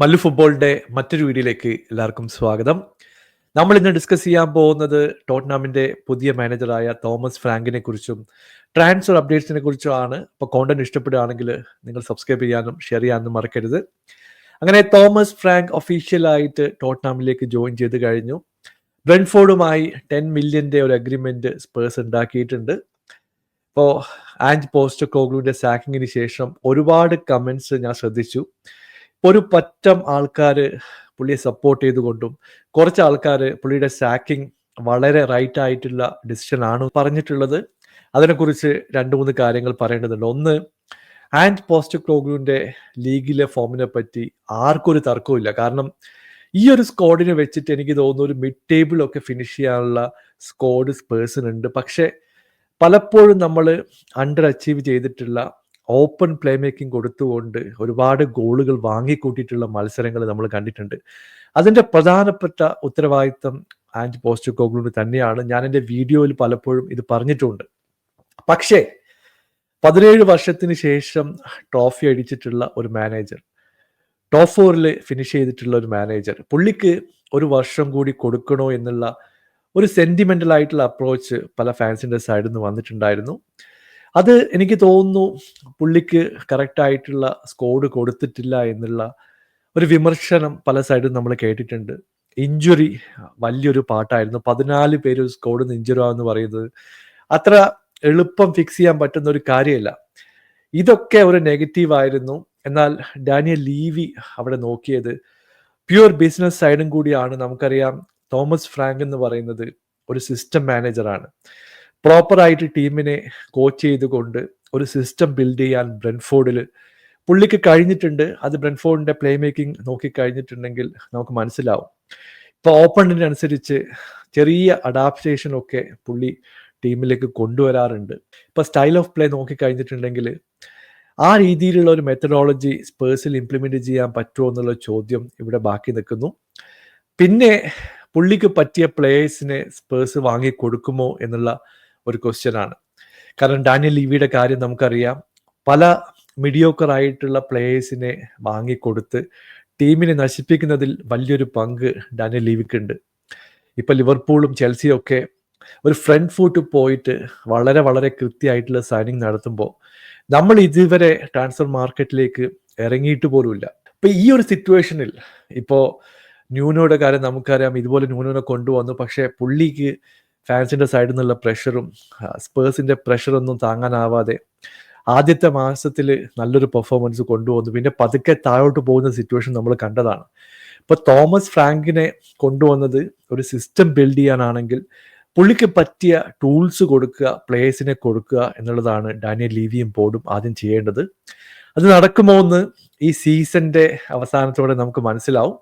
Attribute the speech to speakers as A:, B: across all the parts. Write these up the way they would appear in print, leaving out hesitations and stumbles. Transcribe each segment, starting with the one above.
A: മല്ലു ഫുട്ബോളിന്റെ മറ്റൊരു വീഡിയോയിലേക്ക് എല്ലാവർക്കും സ്വാഗതം. നമ്മൾ ഇന്ന് ഡിസ്കസ് ചെയ്യാൻ പോകുന്നത് ടോട്ടനാമിന്റെ പുതിയ മാനേജറായ തോമസ് ഫ്രാങ്കിനെ കുറിച്ചും ട്രാൻസ്ഫർ അപ്ഡേറ്റ്സിനെ കുറിച്ചുമാണ്. അപ്പോൾ കോണ്ടന്റ് ഇഷ്ടപ്പെടുകയാണെങ്കിൽ നിങ്ങൾ സബ്സ്ക്രൈബ് ചെയ്യാനും ഷെയർ ചെയ്യാനും മറക്കരുത്. അങ്ങനെ തോമസ് ഫ്രാങ്ക് ഒഫീഷ്യലായിട്ട് ടോട്ടനാമിലേക്ക് ജോയിൻ ചെയ്ത് കഴിഞ്ഞു. ബ്രെൻഫോർഡുമായി 10 മില്യന്റെ ഒരു അഗ്രിമെന്റ് സ്പേഴ്സ് ഉണ്ടാക്കിയിട്ടുണ്ട്. ഇപ്പോൾ ആൻഡ് പോസ്റ്റക്കോഗ്ലുവിന്റെ സാക്കിങ്ങിന് ശേഷം ഒരുപാട് കമന്റ്സ് ഞാൻ ശ്രദ്ധിച്ചു. ഒരു പറ്റം ആൾക്കാർ പുള്ളിയെ സപ്പോർട്ട് ചെയ്തുകൊണ്ടും കുറച്ച് ആൾക്കാർ പുള്ളിയുടെ സാക്കിങ് വളരെ റൈറ്റ് ആയിട്ടുള്ള ഡിസിഷൻ ആണ് പറഞ്ഞിട്ടുള്ളത്. അതിനെക്കുറിച്ച് 2-3 കാര്യങ്ങൾ പറയേണ്ടതുണ്ട്. ഒന്ന്, ആൻഡ് പോസ്റ്റക്കോഗ്ലുവിന്റെ ലീഗിലെ ഫോമിനെ പറ്റി ആർക്കും ഒരു തർക്കമില്ല. കാരണം ഈ ഒരു സ്ക്വാഡിനെ വെച്ചിട്ട് എനിക്ക് തോന്നുന്നു ഒരു മിഡ് ടേബിൾ ഒക്കെ ഫിനിഷ് ചെയ്യാനുള്ള സ്ക്വാഡ് സ്പേഴ്സിനുണ്ട്. പക്ഷെ പലപ്പോഴും നമ്മൾ അണ്ടർ അച്ചീവ് ചെയ്തിട്ടുള്ള ഓപ്പൺ പ്ലേ മേക്കിംഗ് കൊടുത്തുകൊണ്ട് ഒരുപാട് ഗോളുകൾ വാങ്ങിക്കൂട്ടിയിട്ടുള്ള മത്സരങ്ങൾ നമ്മൾ കണ്ടിട്ടുണ്ട്. അതിന്റെ പ്രധാനപ്പെട്ട ഉത്തരവാദിത്തം ആൻഡ് പോസ്റ്റക്കോഗ്ലുവിന് തന്നെയാണ്. ഞാൻ എൻ്റെ വീഡിയോയിൽ പലപ്പോഴും ഇത് പറഞ്ഞിട്ടുണ്ട്. പക്ഷേ 17 വർഷത്തിന് ശേഷം ട്രോഫി അടിച്ചിട്ടുള്ള ഒരു മാനേജർ, ടോപ്പ് 4 ഫിനിഷ് ചെയ്തിട്ടുള്ള ഒരു മാനേജർ, പുള്ളിക്ക് ഒരു വർഷം കൂടി കൊടുക്കണോ എന്നുള്ള ഒരു സെന്റിമെന്റൽ ആയിട്ടുള്ള അപ്രോച്ച് പല ഫാൻസിന്റെ സൈഡിൽ നിന്ന് വന്നിട്ടുണ്ടായിരുന്നു. അത് എനിക്ക് തോന്നുന്നു പുള്ളിക്ക് കറക്റ്റ് ആയിട്ടുള്ള സ്കോഡ് കൊടുത്തിട്ടില്ല എന്നുള്ള ഒരു വിമർശനം പല സൈഡിൽ നമ്മൾ കേട്ടിട്ടുണ്ട്. ഇഞ്ചുറി വലിയൊരു പാട്ടായിരുന്നു. 14 പേര് സ്കോഡിൽ നിന്ന് ഇഞ്ചുറി ആവെന്ന് പറയുന്നത് അത്ര എളുപ്പം ഫിക്സ് ചെയ്യാൻ പറ്റുന്ന ഒരു കാര്യമല്ല. ഇതൊക്കെ ഒരു നെഗറ്റീവ് ആയിരുന്നു. എന്നാൽ ഡാനിയൽ ലീവി അവിടെ നോക്കിയത് പ്യുവർ ബിസിനസ് സൈഡും കൂടിയാണ്. നമുക്കറിയാം തോമസ് ഫ്രാങ്ക് എന്ന് പറയുന്നത് ഒരു സിസ്റ്റം മാനേജറാണ്. പ്രോപ്പറായിട്ട് ടീമിനെ കോച്ച് ചെയ്തുകൊണ്ട് ഒരു സിസ്റ്റം ബിൽഡ് ചെയ്യാൻ ബ്രെൻഫോർഡിൽ പുള്ളിക്ക് കഴിഞ്ഞിട്ടുണ്ട്. അത് ബ്രെൻഫോർഡിന്റെ പ്ലേ മേക്കിംഗ് നോക്കിക്കഴിഞ്ഞിട്ടുണ്ടെങ്കിൽ നമുക്ക് മനസ്സിലാവും. ഇപ്പോൾ ഓപ്പണിനനുസരിച്ച് ചെറിയ അഡാപ്റ്റേഷൻ ഒക്കെ പുള്ളി ടീമിലേക്ക് കൊണ്ടുവരാറുണ്ട്. ഇപ്പോൾ സ്റ്റൈൽ ഓഫ് പ്ലേ നോക്കിക്കഴിഞ്ഞിട്ടുണ്ടെങ്കിൽ ആ രീതിയിലുള്ള ഒരു മെത്തഡോളജി സ്പേഴ്സിൽ ഇംപ്ലിമെന്റ് ചെയ്യാൻ പറ്റുമോ എന്നുള്ള ചോദ്യം ഇവിടെ ബാക്കി നിൽക്കുന്നു. പിന്നെ പുള്ളിക്ക് പറ്റിയ പ്ലേയേഴ്സിനെ സ്പേഴ്സ് വാങ്ങി കൊടുക്കുമോ എന്നുള്ള ഒരു ക്വസ്റ്റ്യൻ ആണ്. കാരണം ഡാനിയൽ ലീവിയുടെ കാര്യം നമുക്കറിയാം. പല മിഡിയോക്കർ ആയിട്ടുള്ള പ്ലേയേഴ്സിനെ വാങ്ങിക്കൊടുത്ത് ടീമിനെ നശിപ്പിക്കുന്നതിൽ വലിയൊരു പങ്ക് ഡാനിയൽ ലീവിക്കുണ്ട്. ഇപ്പൊ ലിവർപൂളും ചെൽസിയും ഒക്കെ ഒരു ഫ്രണ്ട് ഫുട്ട് പോയിട്ട് വളരെ വളരെ കൃത്യമായിട്ടുള്ള സൈനിങ് നടത്തുമ്പോൾ നമ്മൾ ഇതുവരെ ട്രാൻസ്ഫർ മാർക്കറ്റിലേക്ക് ഇറങ്ങിയിട്ട് പോലുമില്ല. ഇപ്പൊ ഈ ഒരു സിറ്റുവേഷനിൽ ഇപ്പോ ന്യൂനോയുടെ കാര്യം നമുക്കറിയാം. ഇതുപോലെ ന്യൂനോനെ കൊണ്ടുവന്നു. പക്ഷെ പുള്ളിക്ക് ഫാൻസിന്റെ സൈഡിൽ നിന്നുള്ള പ്രഷറും സ്പേഴ്സിന്റെ പ്രഷറൊന്നും താങ്ങാനാവാതെ ആദ്യത്തെ മാസത്തിൽ നല്ലൊരു പെർഫോമൻസ് കൊണ്ടുവന്നു. പിന്നെ പതുക്കെ താഴോട്ട് പോകുന്ന സിറ്റുവേഷൻ നമ്മൾ കണ്ടതാണ്. ഇപ്പൊ തോമസ് ഫ്രാങ്കിനെ കൊണ്ടുവന്നത് ഒരു സിസ്റ്റം ബിൽഡ് ചെയ്യാനാണെങ്കിൽ പുള്ളിക്ക് പറ്റിയ ടൂൾസ് കൊടുക്കുക, പ്ലേയേഴ്സിനെ കൊടുക്കുക എന്നുള്ളതാണ് ഡാനിയൽ ലീവിയും ബോർഡും ആദ്യം ചെയ്യേണ്ടത്. അത് നടക്കുമോ എന്ന് ഈ സീസന്റെ അവസാനത്തോടെ നമുക്ക് മനസ്സിലാവും.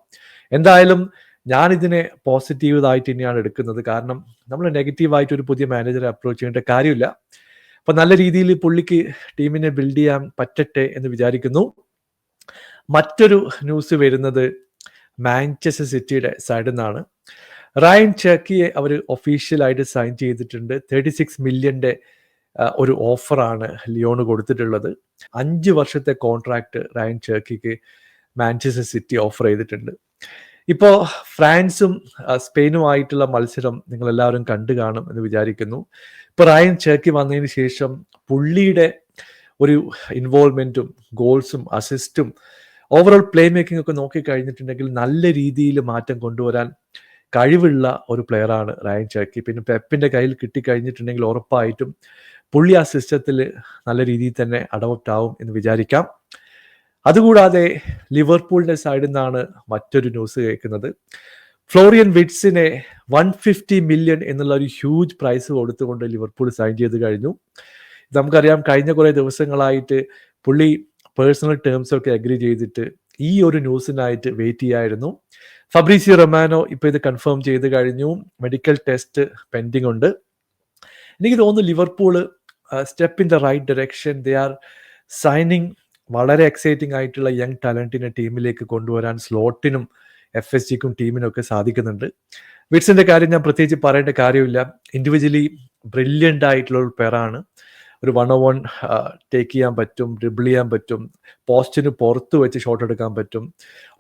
A: എന്തായാലും ഞാൻ ഇതിനെ പോസിറ്റീവായിട്ട് തന്നെയാണ് എടുക്കുന്നത്. കാരണം നമ്മൾ നെഗറ്റീവായിട്ട് ഒരു പുതിയ മാനേജറെ അപ്രോച്ച് ചെയ്യേണ്ട കാര്യമില്ല. അപ്പൊ നല്ല രീതിയിൽ പുള്ളിക്ക് ടീമിനെ ബിൽഡ് ചെയ്യാൻ പറ്റട്ടെ എന്ന് വിചാരിക്കുന്നു. മറ്റൊരു ന്യൂസ് വരുന്നത് മാഞ്ചസ്റ്റർ സിറ്റിയുടെ സൈഡിൽ നിന്നാണ്. റയൻ ചെർക്കിയെ അവർ ഒഫീഷ്യലായിട്ട് സൈൻ ചെയ്തിട്ടുണ്ട്. 36 മില്യന്റെ ഒരു ഓഫറാണ് ലിയോണ് കൊടുത്തിട്ടുള്ളത്. 5 വർഷത്തെ contract Rayan Cherki Manchester City offer ചെയ്തിട്ടുണ്ട്. ഇപ്പോൾ ഫ്രാൻസും സ്പെയിനുമായിട്ടുള്ള മത്സരം നിങ്ങൾ എല്ലാവരും കണ്ടു കാണും എന്ന് വിചാരിക്കുന്നു. ഇപ്പൊ റയൻ ചെർക്കി വന്നതിന് ശേഷം പുള്ളിയുടെ ഒരു ഇൻവോൾവ്മെന്റും ഗോൾസും അസിസ്റ്റും ഓവറോൾ പ്ലേ മേക്കിംഗ് ഒക്കെ നോക്കിക്കഴിഞ്ഞിട്ടുണ്ടെങ്കിൽ നല്ല രീതിയിൽ മാറ്റം കൊണ്ടുവരാൻ കഴിവുള്ള ഒരു പ്ലെയറാണ് റയൻ ചെർക്കി. പിന്നെ പെപ്പിന്റെ കയ്യിൽ കിട്ടിക്കഴിഞ്ഞിട്ടുണ്ടെങ്കിൽ ഉറപ്പായിട്ടും പുള്ളി ആ സിസ്റ്റത്തിൽ നല്ല രീതിയിൽ തന്നെ അഡോപ്റ്റ് ആവും എന്ന് വിചാരിക്കാം. അതുകൂടാതെ ലിവർപൂളിന്റെ സൈഡിൽ നിന്നാണ് മറ്റൊരു ന്യൂസ് കേൾക്കുന്നത്. ഫ്ലോറിയൻ വിറ്റ്സിനെ 150 മില്യൺ എന്നുള്ള ഒരു ഹ്യൂജ് പ്രൈസ് കൊടുത്തുകൊണ്ട് ലിവർപൂൾ സൈൻ ചെയ്ത് കഴിഞ്ഞു. നമുക്കറിയാം കഴിഞ്ഞ കുറെ ദിവസങ്ങളായിട്ട് പുള്ളി പേഴ്സണൽ ടേംസ് ഒക്കെ അഗ്രി ചെയ്തിട്ട് ഈ ഒരു ന്യൂസിനായിട്ട് വെയിറ്റ് ചെയ്യായിരുന്നു. ഫബ്രീസിയോ റൊമാനോ ഇപ്പൊ ഇത് കൺഫേം ചെയ്ത് കഴിഞ്ഞു. മെഡിക്കൽ ടെസ്റ്റ് പെൻഡിങ് ഉണ്ട്. എനിക്ക് തോന്നുന്നു Liverpool step in the right direction. They are signing വളരെ എക്സൈറ്റിംഗ് ആയിട്ടുള്ള യങ് ടാലന്റിനെ ടീമിലേക്ക് കൊണ്ടുവരാൻ സ്ലോട്ടിനും FSGക്കും ടീമിനും ഒക്കെ സാധിക്കുന്നുണ്ട്. വിറ്റ്സിന്റെ കാര്യം ഞാൻ പ്രത്യേകിച്ച് പറയേണ്ട കാര്യമില്ല. ഇൻഡിവിജ്വലി ബ്രില്യൻ്റ് ആയിട്ടുള്ള ഒരു പെയറാണ്. ഒരു 1-on-1 ടേക്ക് ചെയ്യാൻ പറ്റും, ഡ്രിബിൾ ചെയ്യാൻ പറ്റും, പോസ്റ്റിന് പുറത്ത് വെച്ച് ഷോട്ട് എടുക്കാൻ പറ്റും.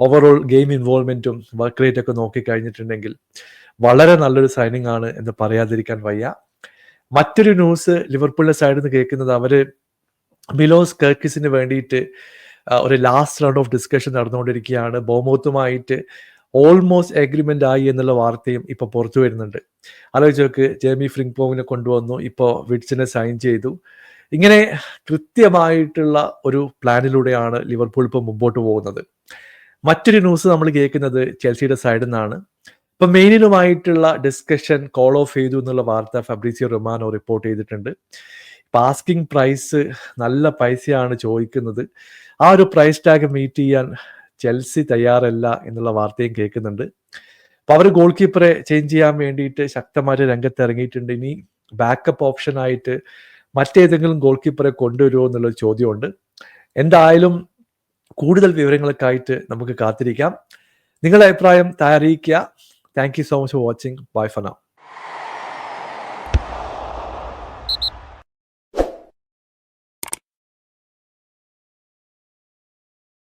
A: ഓവറോൾ ഗെയിം ഇൻവോൾവ്മെൻറ്റും വർക്ക് റേറ്റ് ഒക്കെ നോക്കിക്കഴിഞ്ഞിട്ടുണ്ടെങ്കിൽ വളരെ നല്ലൊരു സൈനിങ് ആണ് എന്ന് പറയാതിരിക്കാൻ വയ്യ. മറ്റൊരു ന്യൂസ് ലിവർപൂളിന്റെ സൈഡിൽ നിന്ന് കേൾക്കുന്നത്, അവർ മിലോസ് കെർക്കിസിന് വേണ്ടിയിട്ട് ഒരു ലാസ്റ്റ് റൗണ്ട് ഓഫ് ഡിസ്കഷൻ നടന്നുകൊണ്ടിരിക്കുകയാണ്. ബോമോത്തുമായിട്ട് ഓൾമോസ്റ്റ് എഗ്രിമെന്റ് ആയി എന്നുള്ള വാർത്തയും ഇപ്പോൾ പുറത്തു വരുന്നുണ്ട്. ആലോചിച്ച് നോക്ക്, ജേമി ഫ്രിംഗ്പോങ്ങിനെ കൊണ്ടുവന്നു, ഇപ്പോൾ വിഡ്സിനെ സൈൻ ചെയ്തു. ഇങ്ങനെ കൃത്യമായിട്ടുള്ള ഒരു പ്ലാനിലൂടെയാണ് ലിവർപൂൾ ഇപ്പോൾ മുമ്പോട്ട് പോകുന്നത്. മറ്റൊരു ന്യൂസ് നമ്മൾ കേൾക്കുന്നത് ചെൽസിയുടെ സൈഡിൽ നിന്നാണ്. ഇപ്പം മെയിനുമായിട്ടുള്ള ഡിസ്കഷൻ കോൾ ഓഫ് ചെയ്തു എന്നുള്ള വാർത്ത ഫാബ്രിസിയോ റൊമാനോ റിപ്പോർട്ട് ചെയ്തിട്ടുണ്ട്. ആസ്കിംഗ് പ്രൈസ് നല്ല പൈസയാണ് ചോദിക്കുന്നത്. ആ ഒരു പ്രൈസ് ടാഗ് മീറ്റ് ചെയ്യാൻ ചെൽസി തയ്യാറല്ല എന്നുള്ള വാർത്തയും കേൾക്കുന്നുണ്ട്. അപ്പോൾ അവർ ഗോൾ കീപ്പറെ ചേഞ്ച് ചെയ്യാൻ വേണ്ടിയിട്ട് ശക്തമായിട്ട് രംഗത്ത് ഇറങ്ങിയിട്ടുണ്ട്. ഇനി ബാക്കപ്പ് ഓപ്ഷനായിട്ട് മറ്റേതെങ്കിലും ഗോൾ കീപ്പറെ കൊണ്ടുവരുമോ എന്നുള്ള ചോദ്യമുണ്ട്. എന്തായാലും കൂടുതൽ വിവരങ്ങൾക്കായിട്ട് നമുക്ക് കാത്തിരിക്കാം. നിങ്ങളുടെ അഭിപ്രായം താഴെ അറിയിക്കുക. Thank you so much for watching. Bye for now.